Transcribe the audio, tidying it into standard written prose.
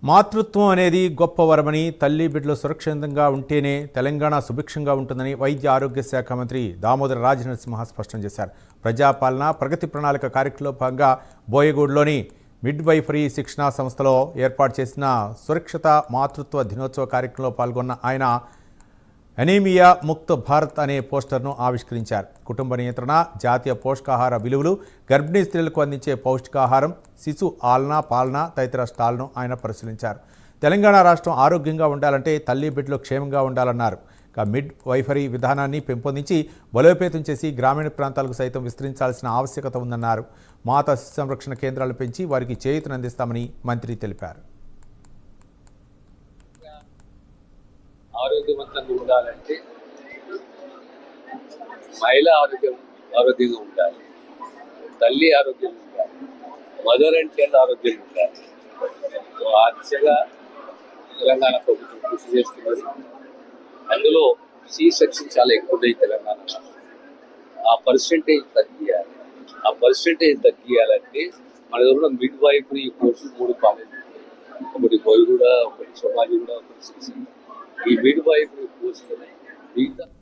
మాతృత్వం అనేది గొప్ప వరమని, తల్లి బిడ్డలు సురక్షితంగా ఉంటేనే తెలంగాణ సుభిక్షంగా ఉంటుందని వైద్య ఆరోగ్య శాఖ మంత్రి దామోదర రాజనరసింహ స్పష్టం చేశారు. ప్రజాపాలన ప్రగతి ప్రణాళిక కార్యక్రమంలో భాగంగా బోయగూడలోని మిడ్వైఫరీ శిక్షణా సంస్థలో ఏర్పాటు చేసిన సురక్షిత మాతృత్వ దినోత్సవ కార్యక్రమంలో పాల్గొన్న ఆయన అనీమియా ముక్త భారత్ అనే పోస్టర్ను ఆవిష్కరించారు. కుటుంబ నియంత్రణ, జాతీయ పోషకాహార విలువలు, గర్భిణీ స్త్రీలకు అందించే పౌష్టికాహారం, శిశు ఆలన పాలన తదితర స్టాల్ను ఆయన పరిశీలించారు. తెలంగాణ రాష్ట్రం ఆరోగ్యంగా ఉండాలంటే తల్లి బిడ్డలు క్షేమంగా ఉండాలన్నారు. మిడ్ వైఫరీ విధానాన్ని పెంపొందించి బలోపేతం చేసి గ్రామీణ ప్రాంతాలకు సైతం విస్తరించాల్సిన ఆవశ్యకత ఉందన్నారు. మాతా శిశు సంరక్షణ కేంద్రాలు పెంచి వారికి చేయూతనందిస్తామని మంత్రి తెలిపారు. ఆరోగ్యవంతంగా ఉండాలంటే మహిళ ఆరోగ్యంగా ఉండాలి, తల్లి ఆరోగ్యంగా ఉండాలి, మదర్ అండ్ చైల్డ్ ఆరోగ్యంగా ఉండాలి. ఆ దిశగా తెలంగాణ ప్రభుత్వం కృషి చేస్తున్నది. అందులో సి సెక్షన్ చాలా ఎక్కువ ఉన్నాయి తెలంగాణలో. ఆ పర్సెంటేజ్ తగ్గియాలంటే మన దగ్గర మిడ్ వైఫరీ కోర్సు 3 కాలేజీలు, ఒకటి బోయగూడ, ఒకటి సోమాజిగూడ, ఒకటి సిరిసిల్ల. ఈ మిడ్ వైఫరీ కోర్సు